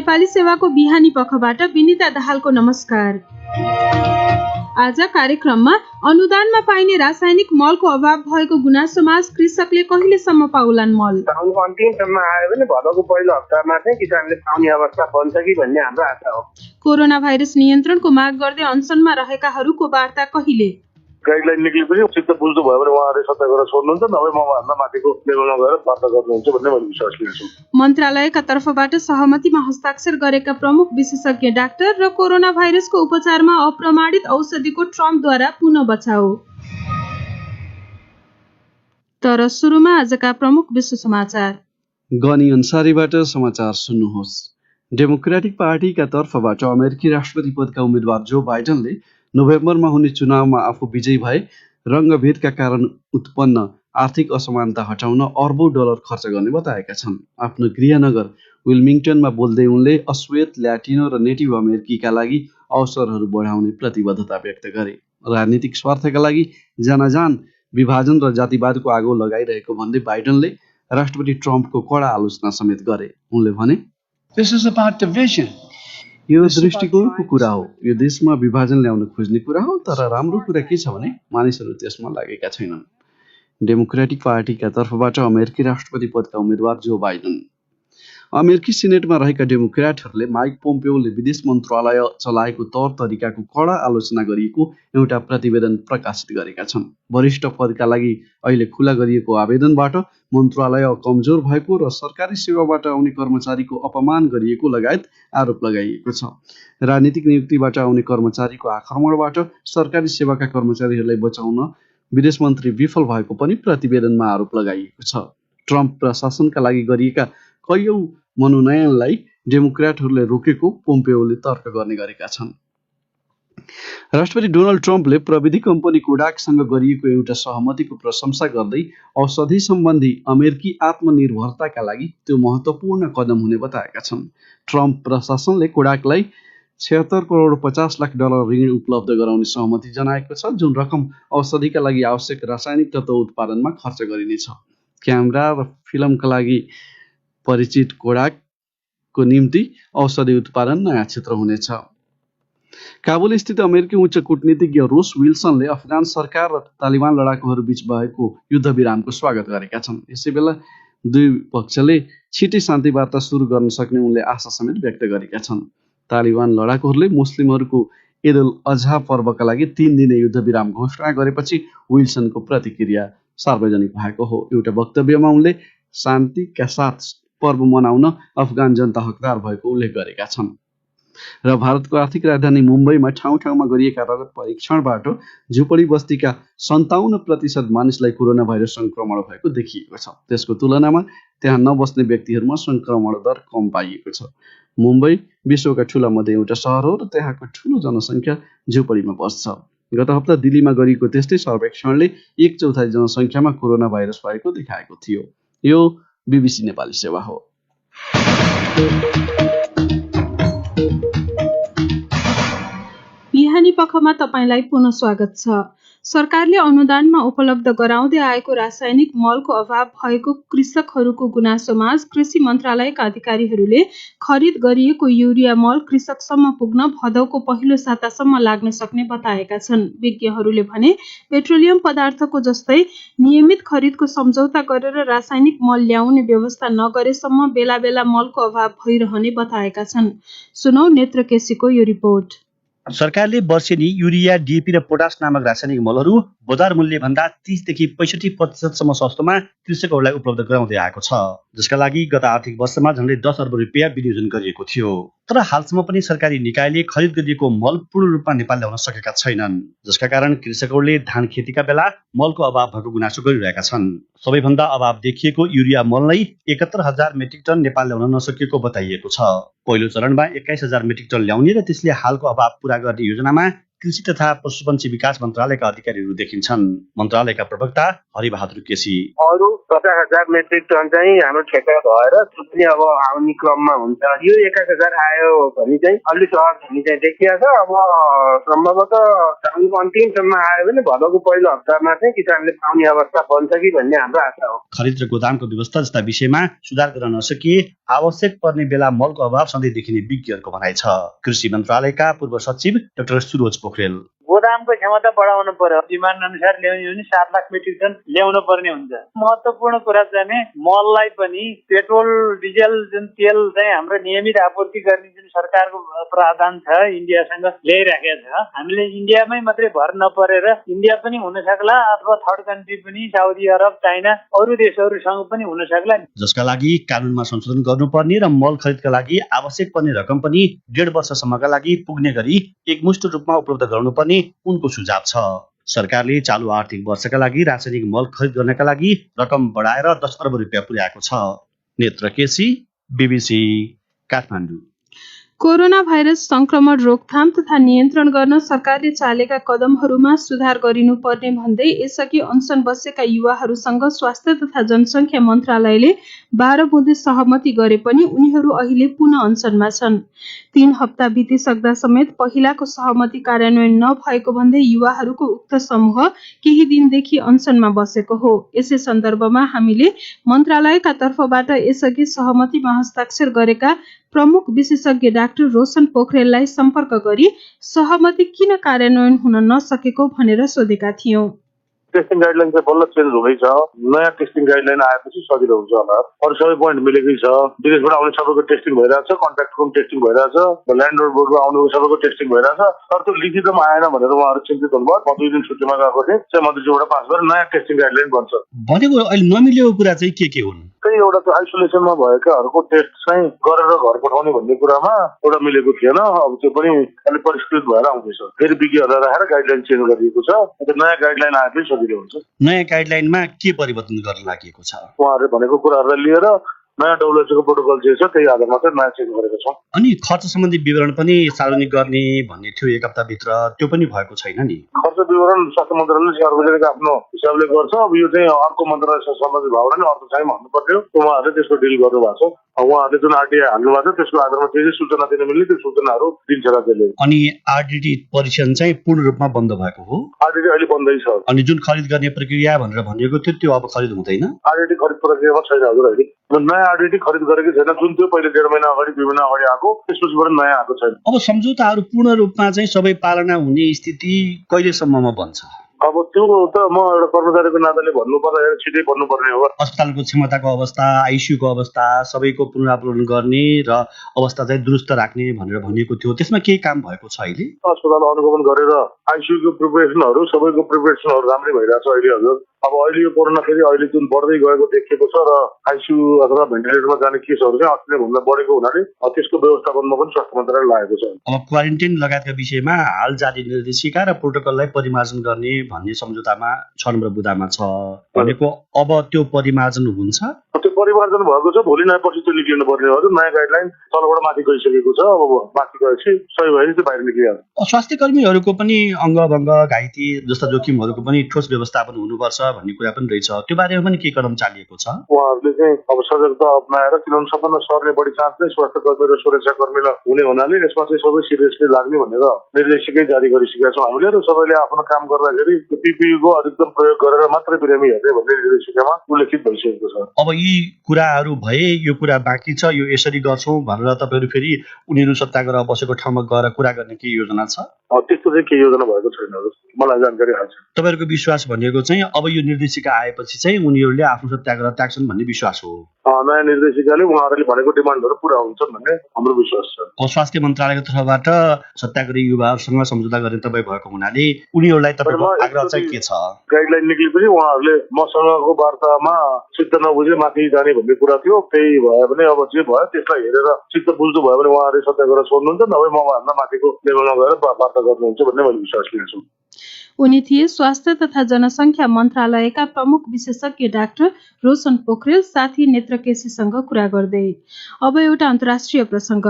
नेपाली सेवाको बिहानी पखबाट विनिता दाहालको नमस्कार। आज कार्यक्रममा अनुदानमा पाइने रासायनिक मलको अभाव भएको गुनासोमा कृषकले कहिलेसम्म पाउलान् मल? साउनको अन्तिमसम्म आयो भने भदौको पहिलो हप्तामा चाहिँ किसानले पाउने अवस्था बन्छ कि भन्ने हाम्रो आशा हो। कोरोना भाइरस नियन्त्रणको माग गर्दै अनसनमा रहेकाहरूको वार्ता कहिले? गाइडलाइन निक्लेपछि चित्त बुझ्नु भयो भने उहाँहरूले सत्ता गरेर छोड्नुहुन्छ, नभए मभन्दा माथिको लेभलमा गएर वार्ता गर्नुहुन्छ भन्ने मैले विश्वास लिन्छु। मन्त्रालयका तर्फबाट सहमतिमा हस्ताक्षर गरेका प्रमुख विशेषज्ञ डाक्टर र कोरोना भाइरसको उपचारमा अप्रमाणित औषधिको ट्रम्पद्वारा पुनः बचाओ। तर सुरुमा आजका प्रमुख विश्व समाचार। गनी अन्सारीबाट समाचार सुन्नुहोस्। डेमोक्रेटिक पार्टीका तर्फबाट अमेरिकी राष्ट्रपति पदका उम्मेद्वार जो बाइडनले नोभेम्बरमा हुने चुनावमा आफू विजयी भए रङ्गभेदका कारण उत्पन्न आर्थिक असमानता हटाउन अर्बौं डलर खर्च गर्ने बताएका छन्। आफ्नो गृहनगर विल्मिङ्टनमा बोल्दै उनले अश्वेत, ल्याटिनो र नेटिभ अमेरिकीका लागि अवसरहरू बढाउने प्रतिबद्धता व्यक्त गरे। राजनीतिक स्वार्थका लागि जनाजान विभाजन र जातिवादको आगो लगाइरहेको भन्दै बाइडनले राष्ट्रपति ट्रम्पको कडा आलोचना समेत गरे। उनले भने, यो दृष्टिकोणको कुरा हो। यो देशमा विभाजन ल्याउन खोज्ने कुरा हो, तर राम्रो कुरा के छ भने मानिसहरू त्यसमा लागेका छैनन्। डेमोक्रेटिक पार्टीका तर्फबाट अमेरिकी राष्ट्रपति पदका उम्मेद्वार जो बाइडन। अमेरिकी सिनेटमा रहेका डेमोक्र्याटहरूले माइक पोम्पेओले विदेश मन्त्रालय चलाएको तौर तरिकाको कडा आलोचना गरिएको एउटा प्रतिवेदन प्रकाशित गरेका छन्। वरिष्ठ पदका लागि अहिले खुला गरिएको आवेदनबाट मन्त्रालय कमजोर भएको र सरकारी सेवाबाट आउने कर्मचारीको अपमान गरिएको लगायत आरोप लगाइएको छ। राजनीतिक नियुक्तिबाट आउने कर्मचारीको आक्रमणबाट सरकारी सेवाका कर्मचारीहरूलाई बचाउन विदेश मन्त्री विफल भएको पनि प्रतिवेदनमा आरोप लगाइएको छ। ट्रम्प प्रशासनका लागि गरिएका कैयौं मनोनयनलाई डेमोक्र्याटहरूले रोकेको पोम्पेओले तर्क गर्ने गरेका छन्। राष्ट्रपति डोनाल्ड ट्रम्पले प्रविधि कम्पनी कोडाकसँग गरिएको एउटा सहमतिको प्रशंसा गर्दै औषधि सम्बन्धी अमेरिकी आत्मनिर्भरताका लागि त्यो महत्त्वपूर्ण कदम हुने बताएका छन्। ट्रम्प प्रशासनले कोडाकलाई 76 करोड 50 लाख डलर ऋण उपलब्ध गराउने सहमति जनाएको छ, जुन रकम औषधिका लागि आवश्यक रासायनिक तत्त्व उत्पादनमा खर्च गरिनेछ। क्यामेरा र फिल्मका लागि परिचित कोडाकको निम्ति औषधि उत्पादन नयाँ क्षेत्र हुनेछ। काबुल स्थित अमेरिकी उच्च कूटनीतिज्ञ रोस विल्सनले अफगान सरकार र तालिबान लडाकुहरू बीच भएको युद्ध विरामको स्वागत गरेका छन्। यसै बेला दुई पक्षले छिटै शान्ति वार्ता सुरु गर्न सक्ने उनले आशा समेत व्यक्त गरेका छन्। तालिबान लडाकुहरूले मुस्लिमहरूको ईद उल अजहा पर्वका लागि 3 दिने युद्ध विराम घोषणा गरेपछि विल्सनको प्रतिक्रिया सार्वजनिक भएको हो। एउटा वक्तव्यमा उनले शान्तिका साथ पर्व मनाउन अफगान जनता हकदार भएको उल्लेख गरेका छन्। र भारतको आर्थिक राजधानी मुम्बईमा ठाउँ ठाउँमा गरिएका रगत परीक्षणबाट झुपडी बस्तीका 57% मानिसलाई कोरोना भाइरस संक्रमण भएको देखिएको छ। त्यसको तुलनामा त्यहाँ नबस्ने व्यक्तिहरूमा संक्रमण दर कम पाइएको छ। मुम्बई विश्वका ठूला मध्ये एउटा सहर हो र त्यहाँको ठूलो जनसङ्ख्या झुपडीमा बस्छ। गत हप्ता दिल्लीमा गरिएको त्यस्तै सर्वेक्षणले 1/4 जनसङ्ख्यामा कोरोना भाइरस भएको देखाएको थियो। यो बीबीसी नेपाली सेवा हो। बिहानी पखमा तपाईलाई पुनः स्वागत छ। सरकारले अनुदानमा उपलब्ध गराउँदै आएको रासायनिक मलको अभाव भएको कृषकहरूको गुनासोमा कृषि मन्त्रालयका अधिकारीहरूले खरिद गरिएको युरिया मल कृषकसम्म पुग्न भदौको पहिलो सातासम्म लाग्न सक्ने बताएका छन्। विज्ञहरूले भने पेट्रोलियम पदार्थको जस्तै नियमित खरिदको सम्झौता गरेर रासायनिक मल ल्याउने व्यवस्था नगरेसम्म बेला बेला मलको अभाव भइरहने बताएका छन्। सुनौ नेत्र केसीको यो रिपोर्ट। सरकारले वर्षेनी युरिया, डिएपी र पोटास नामक रासायनिक मलहरू बजार मूल्य भन्दा 30 देखि 65% सम्म सस्तोमा कृषकहरूलाई उपलब्ध गराउँदै आएको छ, जसका लागि गत आर्थिक वर्षमा झन्डै 10 अर्ब रुपियाँ विनियोजन गरिएको थियो। तर हालसम्म पनि सरकारी निकायले खरिद गरिएको मल पूर्ण रूपमा नेपाल ल्याउन सकेका छैनन्, जसका कारण कृषकहरूले धान खेतीका बेला मलको अभाव भएको गुनासो गरिरहेका छन्। सबैभन्दा अभाव देखिएको युरिया मल नै 71,000 मेट्रिक टन नेपाल ल्याउन नसकिएको बताइएको छ। पहिलो चरणमा 21,000 मेट्रिक टन ल्याउने र त्यसले हालको अभाव पूरा गर्ने योजनामा कृषि तथा पशुपन्छी विकास मन्त्रालयका अधिकारीहरू देखिन्छन्। मन्त्रालयका प्रवक्ता हरिबहादुर केसी अरू 50,000 मेट्रिक टन चाहिँ हाम्रो ठेक्का भएर त्यो पनि अब आउने क्रममा हुन्छ। यो 21,000 आयो भने चाहिँ अलि सहज हुने चाहिँ देखिया छ। अब सम्भवतः साउनको अन्तिमसम्म आयो भने भदौको पहिलो हप्तामा चाहिँ किसानले पाउने अवस्था बन्छ कि भन्ने हाम्रो आशा हो। खरिद र गोदामको व्यवस्था जस्ता विषयमा सुधार गर्न नसकिए आवश्यक पर्ने बेला मलको अभाव सधैँ देखिने विज्ञहरूको भनाइ छ। कृषि मन्त्रालयका पूर्व सचिव डाक्टर सुरोज पोखरेल गोदामको क्षमता बढाउनु पर्यो। डिमान्ड अनुसार ल्याउने भने 7 लाख मेट्रिक टन ल्याउनु पर्ने हुन्छ। महत्त्वपूर्ण कुरा चाहिँ मललाई पनि पेट्रोल डिजेल जुन तेल चाहिँ हाम्रो नियमित आपूर्ति गर्ने जुन सरकारको प्रावधान छ इन्डियासँग ल्याइराखेको छ। हामीले इन्डियामै मात्रै भर नपरेर इन्डिया पनि हुन सक्ला अथवा थर्ड कन्ट्री पनि साउदी अरब चाइना अरू देशहरूसँग पनि हुन सक्ला। जसका लागि कानुनमा संशोधन गर्नुपर्ने र मल खरिदका लागि आवश्यक पर्ने रकम पनि 1.5 वर्षसम्मका लागि पुग्ने गरी एकमुष्ट रूपमा उपलब्ध गराउनुपर्ने उनको सुझाव छ। सरकारले चालु आर्थिक वर्षका लागि रासायनिक मल खरिद गर्नका लागि रकम बढाएर 10 अर्ब रुपियाँ पुर्याएको छ। Netra KC, BBC, Kathmandu. Corona virus संक्रमण रोकथाम तथा नियन्त्रण गर्न सरकारले चालेका कदमहरूमा सुधार गरिनुपर्ने भन्दै यसअघि अनसन बसेका युवाहरूसँग स्वास्थ्य तथा जनसङ्ख्या मन्त्रालयले 12 बुँदे सहमति गरे पनि उनीहरू अहिले पुनः अनसनमा छन्। 3 हप्ता बितिसक्दा समेत पहिलाको सहमति कार्यान्वयन नभएको भन्दै युवाहरूको उक्त समूह केही दिनदेखि अनसनमा बसेको हो। यसै सन्दर्भमा हामीले मन्त्रालयका तर्फबाट यसअघि सहमतिमा हस्ताक्षर गरेका प्रमुख विशेषज्ञ डाक्टर रोशन पोखरेललाई सम्पर्क गरी सहमति किन कार्यान्वयन हुन नसकेको भनेर सोधेका थियौं। टेस्टिङ गाइडलाइन चाहिँ बल्ल चेन्ज हुँदैछ। नयाँ टेस्टिङ गाइडलाइन आएपछि सजिलो हुन्छ होला। अरू सबै पोइन्ट मिलेकै छ। विदेशबाट आउने सबैको टेस्टिङ भइरहेछ, कन्ट्राक्टको पनि टेस्टिङ भइरहेछ, ल्यान्डलर्डबाट आउनेको सबैको टेस्टिङ भइरहेछ। तर त्यो लिखितमा आएन भनेर उहाँहरू चिन्तित हुनुभयो। म 2 दिन छुट्टीमा गएको थिएँ, चाहिँ मन्त्रीज्यूबाट पास गरेर नयाँ टेस्टिङ गाइडलाइन बन्छ। भनेको अहिले नमिलेको कुरा चाहिँ के हुन्? त्यही एउटा त्यो आइसोलेसनमा भएकाहरूको टेस्ट चाहिँ गरेर घर पठाउने भन्ने कुरामा एउटा मिलेको थिएन। अब त्यो पनि अलि परिष्कृत भएर आउँदैछ। फेरि विज्ञहरूलाई राखेर गाइडलाइन चेन्ज गरिएको छ। नयाँ गाइडलाइन आएपछि सजिलो हुन्छ। नयाँ गाइडलाइनमा के परिवर्तन गर्न लागि छ? उहाँहरूले भनेको कुराहरूलाई लिएर नयाँ WHO को प्रोटोकल जे छ त्यही आधारमा चाहिँ नयाँ चेन्ज गरेको छौँ। अनि खर्च सम्बन्धी विवरण पनि सार्वजनिक गर्ने भन्ने थियो 1 हप्ताभित्र, त्यो पनि भएको छैन नि। खर्च विवरण स्वास्थ्य मन्त्रालयले सार्वजनिक आफ्नो हिसाबले गर्छ। अब यो चाहिँ अर्को मन्त्रालयसँग सम्बन्धित भयो भने अर्थ चाहिँ भन्नुपर्ने हो। उहाँहरूले त्यसको डिल गर्नु भएको छ। उहाँहरूले जुन RTI हाल्नु भएको छ त्यसको आधारमा जे सूचना दिन मिल्ने त्यो सूचनाहरू दिन्छ राज्यले। अनि RDT परीक्षण चाहिँ पूर्ण रूपमा बन्द भएको हो? RDT अहिले बन्दै छ। अनि जुन खरिद गर्ने प्रक्रिया भनेर भनिएको थियो त्यो अब खरिद हुँदैन? RDT खरिद प्रक्रियामा छैन हजुर। अहिले नयाँ RDT खरिद गरेको छैन। जुन त्यो पहिले 1.5 महिना अगाडि 2 महिना अगाडि आएको त्यसपछिबाट नयाँ आएको छैन। अब सम्झौताहरू पूर्ण रूपमा चाहिँ सबै पालना हुने स्थिति कहिलेसम्ममा बन्छ? अब त्यो त म एउटा कर्मचारीको नाताले भन्नुपर्दा छिटै भन्नुपर्ने हो। अस्पतालको क्षमताको अवस्था, आइसियुको अवस्था सबैको पुनरावलोकन गर्ने र अवस्था चाहिँ दुरुस्त राख्ने भनेर भनिएको थियो। त्यसमा केही काम भएको छ अहिले? अस्पताल अनुगमन गरेर आइसियुको प्रिपरेसनहरू सबैको प्रिपरेसनहरू राम्रै भइरहेछ अहिले हजुर। अब अहिले यो कोरोना फेरि अहिले जुन बढ्दै गएको देखिएको छ र आइसियु अथवा भेन्टिलेटरमा जाने केसहरू चाहिँ अस्तिले भन्दा बढेको हुनाले त्यसको व्यवस्थापनमा पनि स्वास्थ्य मन्त्रालय लागेको छ। अब क्वारेन्टाइन लगायतका विषयमा हाल जारी निर्देशिका र प्रोटोकललाई परिमार्जन गर्ने भन्ने सम्झौतामा 6 नम्बर बुँदामा छ भनेको अब त्यो परिमार्जन हुन्छ? त्यो परिमार्जन भएको छ। भोलि नयाँ पछि त्यो निक्लिनु पर्ने हो। नयाँ गाइडलाइन तलबाट माथि गइसकेको छ। अब माथि गएपछि सही भयो त्यो बाहिर निक्लिहाल्छ। स्वास्थ्य कर्मीहरूको पनि अङ्गभङ्ग घाइते जस्ता जोखिमहरूको पनि ठोस व्यवस्थापन हुनुपर्छ भन्ने कुरा पनि रहेछ। त्यो बारेमा पनि के कदम चालिएको छ? उहाँहरूले चाहिँ अब सजगता अप्नाएर किनभने सबभन्दा सर्ने बढी चान्स चाहिँ स्वास्थ्य कर्मी र सुरक्षा कर्मीलाई हुने हुनाले यसमा चाहिँ सबै सिरियसली लाग्ने भनेर निर्देशिकै जारी गरिसकेका छौँ हामीले। र सबैले आफ्नो काम गर्दाखेरि PPE को अधिकतम प्रयोग गरेर मात्रै बिरामी हेर्ने भन्ने निर्देशिकामा उल्लेखित भइसकेको छ। अब यी कुराहरू भए यो कुरा बाँकी छ, यो यसरी गर्छौँ भनेर तपाईँहरू फेरि उनीहरू सत्याग्रह बसेको ठाउँमा गएर कुरा गर्ने के योजना छ? त्यस्तो चाहिँ केही योजना भएको छैन मलाई जानकारी आएको छ। तपाईँहरूको विश्वास भनेको चाहिँ अब यो निर्देशिका आएपछि चाहिँ उनीहरूले आफ्नो सत्याग्रह त्याग्छन् भन्ने विश्वास हो? नयाँ निर्देशिकाले उहाँहरूले भनेको डिमान्डहरू पुरा हुन्छन् भन्ने हाम्रो विश्वास छ। अब स्वास्थ्य मन्त्रालयको तर्फबाट सत्याग्रही युवाहरूसँग सम्झौता गर्ने तपाईँ भएको हुनाले उनीहरूलाई तपाईँको आग्रह चाहिँ के छ? गाइडलाइन निक्लेपछि उहाँहरूले मसँगको वार्तामा चित्त नबुझे माथि जाने भन्ने कुरा थियो। त्यही भयो भने अब जे भयो त्यसलाई हेरेर चित्त बुझ्नु भयो भने उहाँहरूले सत्याग्रह छोड्नुहुन्छ, नभए मभन्दा माथिको लेभलमा गएर वार्ता गर्नुहुन्छ भन्ने मैले विश्वास लिएको छु। उनी थिए स्वास्थ्य तथा जनसङ्ख्या मन्त्रालयका प्रमुख विशेषज्ञ डाक्टर रोशन पोखरेल। साथी नेत्र केसीसँग कुरा गर्दै। अब एउटा अन्तर्राष्ट्रिय प्रसङ्ग।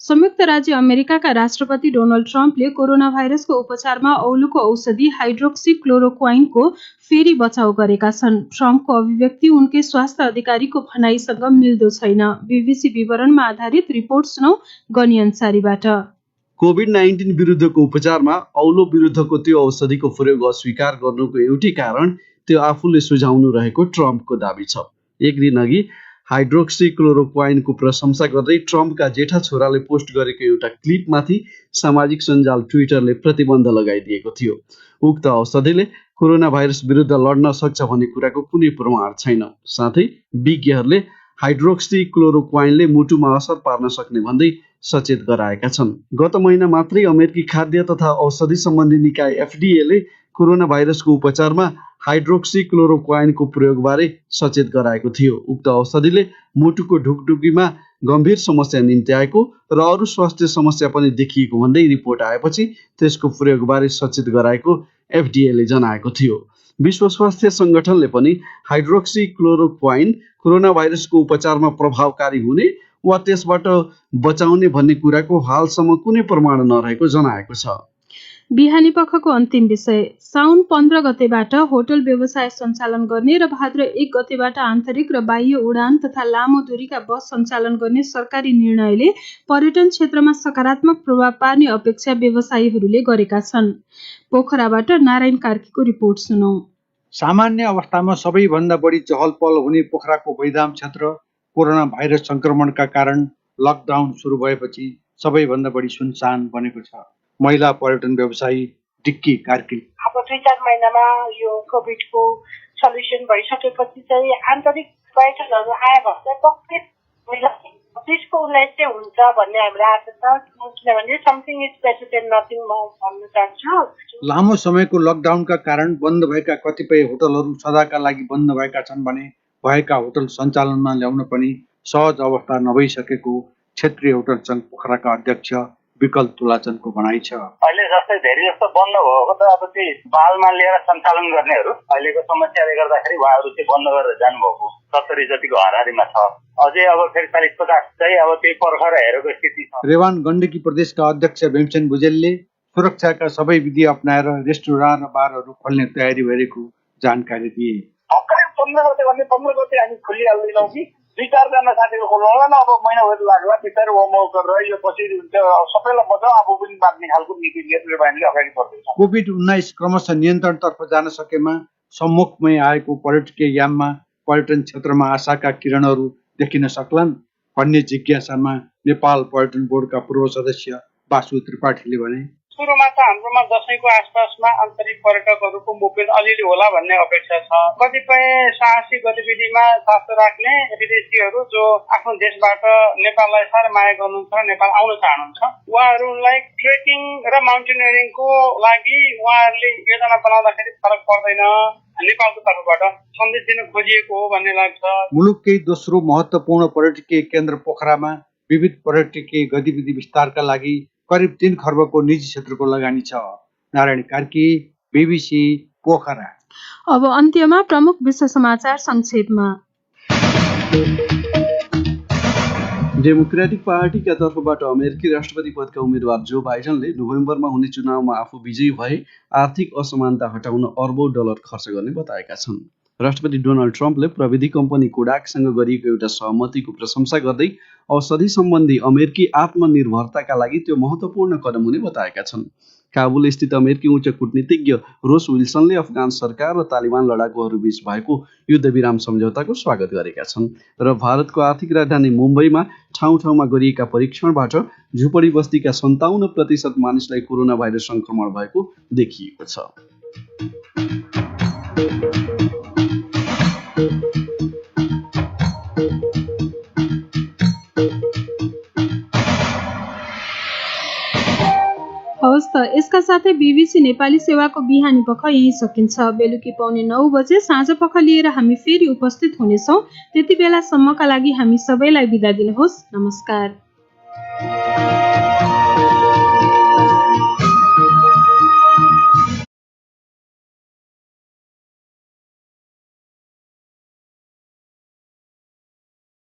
संयुक्त राज्य अमेरिकाका राष्ट्रपति डोनाल्ड ट्रम्पले कोरोना भाइरसको उपचारमा औलोको औषधि हाइड्रोक्सिक्लोरोक्वाइनको फेरि बचाउ गरेका छन्। ट्रम्पको अभिव्यक्ति उनकै स्वास्थ्य अधिकारीको भनाइसँग मिल्दो छैन। बीबीसी विवरणमा आधारित रिपोर्ट सुनौ गनी अन्सारीबाट। कोभिड-19 विरुद्धको उपचारमा औलो विरुद्धको त्यो औषधिको प्रयोग अस्वीकार गर्नुको एउटै कारण त्यो आफूले सुझाउनु रहेको ट्रम्पको दाबी छ। एक दिन अघि हाइड्रोक्सिक्लोरोक्वाइनको प्रशंसा गर्दै ट्रम्पका जेठा छोराले पोस्ट गरेको एउटा क्लिपमाथि सामाजिक सञ्जाल ट्विटरले प्रतिबन्ध लगाइदिएको थियो। उक्त औषधिले कोरोना भाइरस विरुद्ध लड्न सक्छ भन्ने कुराको कुनै प्रमाण छैन। साथै विज्ञहरूले हाइड्रोक्सिक्लोरोक्वाइनले मुटुमा असर पार्न सक्ने भन्दै सचेत गराएका छन्। गत महिना मात्रै अमेरिकी खाद्य तथा औषधि सम्बन्धी निकाय एफडीएले कोरोना भाइरसको उपचारमा हाइड्रोक्सिक्लोरोक्वाइनको प्रयोगबारे सचेत गराएको थियो। उक्त औषधिले मुटुको ढुकढुकीमा गम्भीर समस्या निम्त्याएको र अरू स्वास्थ्य समस्या पनि देखिएको भन्दै रिपोर्ट आएपछि त्यसको प्रयोगबारे सचेत गराएको एफडीएले जनाएको थियो। विश्व स्वास्थ्य सङ्गठनले पनि हाइड्रोक्सिक्लोरोक्वाइन कोरोना भाइरसको उपचारमा प्रभावकारी हुने वा त्यसबाट बचाउने भन्ने कुराको हालसम्म कुनै प्रमाण नरहेको जनाएको छ। बिहानी पखको अन्तिम विषय। साउन 15 गतेबाट होटल व्यवसाय सञ्चालन गर्ने र भाद्र 1 गतेबाट आन्तरिक र बाह्य उडान तथा लामो दूरीका बस सञ्चालन गर्ने सरकारी निर्णयले पर्यटन क्षेत्रमा सकारात्मक प्रभाव पार्ने अपेक्षा व्यवसायीहरूले गरेका छन्। पोखराबाट नारायण कार्कीको रिपोर्ट सुनौ। सामान्य अवस्थामा सबैभन्दा बढी चहल पहल हुने पोखराको बैदाम क्षेत्र कोरोना भाइरस संक्रमणका कारण लकडाउन सुरु भएपछि सबैभन्दा बढी सुनसान बनेको छ। महिला पर्यटन व्यवसायी डिक्की कार्की अब 2-4 महिनामा यो कोभिडको सल्युसन भइसकेपछि चाहिँ आन्तरिक पर्यटनहरू आयो भने पक्कै त्यसको उन्नति चाहिँ हुन्छ भन्ने हाम्रो आशा छ। किनभने something is better than nothing म भन्न चाहन्छु। लामो समयको लकडाउनका कारण बन्द भएका कतिपय होटलहरू सदाका लागि बन्द भएका छन् भने भएका होटल सञ्चालनमा ल्याउन पनि सहज अवस्था नभइसकेको क्षेत्रीय होटल सङ्घ पोखराका अध्यक्ष विकल्प तुलाचनको भनाइ छ। अहिले जस्तै धेरै जस्तो बन्द भएको त अब त्यही बालमा लिएर सञ्चालन गर्नेहरू अहिलेको समस्याले गर्दाखेरि उहाँहरू चाहिँ बन्द गरेर जानुभएको 70 जतिको हाराहारीमा छ। अझै अब फेरि 40-50 चाहिँ अब त्यही पर्खर हेरेको स्थिति छ। रेवान गण्डकी प्रदेशका अध्यक्ष भीमसेन भुजेलले सुरक्षाका सबै विधि अपनाएर रेस्टुरान्ट र बारहरू खोल्ने तयारी भइरहेको जानकारी दिए। 15 गते भन्ने 15 गते हामी खोलिहाल्दैनौँ कि 2-4 जना साथीहरू खोल्नु होला न। अब महिनाभरि लाग्ला बिस्तारै वार्मअप गरेर यो पछि हुन्छ सबैलाई बचाउ आफू पनि बाँच्ने खालको नीति लिएर नेपालले अगाडि बढ्दैछ। कोभिड-19 क्रमशः नियन्त्रणतर्फ जान सकेमा सम्मुखमै आएको पर्यटकीय याममा पर्यटन क्षेत्रमा आशाका किरणहरू देखिन सक्लान् भन्ने जिज्ञासामा नेपाल पर्यटन बोर्डका पूर्व सदस्य वासु त्रिपाठीले भने। सुरुमा त हाम्रोमा दशैंको आसपासमा आन्तरिक पर्यटकहरूको मुभमेन्ट अलिअलि होला भन्ने अपेक्षा छ। कतिपय साहसी गतिविधिमा चासो राख्ने विदेशीहरू जो आफ्नो देशबाट नेपाललाई साह्रै माया गर्नुहुन्छ, नेपाल आउन चाहनुहुन्छ, उहाँहरूलाई ट्रेकिङ र माउन्टेनियरिङको लागि उहाँहरूले योजना बनाउँदाखेरि फरक पर्दैन। नेपालको तर्फबाट सन्देश दिन खोजिएको हो भन्ने लाग्छ। मुलुककै दोस्रो महत्त्वपूर्ण पर्यटकीय केन्द्र पोखरामा विविध पर्यटकीय गतिविधि विस्तारका लागि करिब 3 खर्बको निजी क्षेत्रको लगानी छ। नारायण कार्की, बीबीसी पोखरा। अब अन्त्यमा प्रमुख विश्व समाचार संक्षेपमा। डेमोक्रेटिक पार्टीका तर्फबाट अमेरिकी राष्ट्रपति पदका उम्मेद्वार जो बाइडेनले नोभेम्बरमा हुने चुनावमा आफू विजयी भए आर्थिक असमानता हटाउन अर्बौं डलर खर्च गर्ने बताएका छन्। राष्ट्रपति डोनाल्ड ट्रम्पले प्रविधि कम्पनी कोडाकसँग गरिएको एउटा सहमतिको प्रशंसा गर्दै औषधि सम्बन्धी अमेरिकी आत्मनिर्भरताका लागि त्यो महत्त्वपूर्ण कदम हुने बताएका छन्। काबुल स्थित अमेरिकी उच्च कूटनीतिज्ञ रोस विल्सनले अफगान सरकार र तालिबान लडाकुहरूबीच भएको युद्धविराम सम्झौताको स्वागत गरेका छन् र भारतको आर्थिक राजधानी मुम्बईमा ठाउँ ठाउँमा गरिएका परीक्षणबाट झुपडी बस्तीका 57% मानिसलाई कोरोना भाइरस संक्रमण भएको देखिएको छ। हवस् त यसका साथै बीबीसी नेपाली सेवाको बिहानी पख यही सकिन्छ। बेलुकी 9:15 बजे साँझ पख लिएर हामी फेरि उपस्थित हुनेछौँ। त्यति बेलासम्मका लागि हामी सबैलाई बिदा दिनुहोस्। नमस्कार।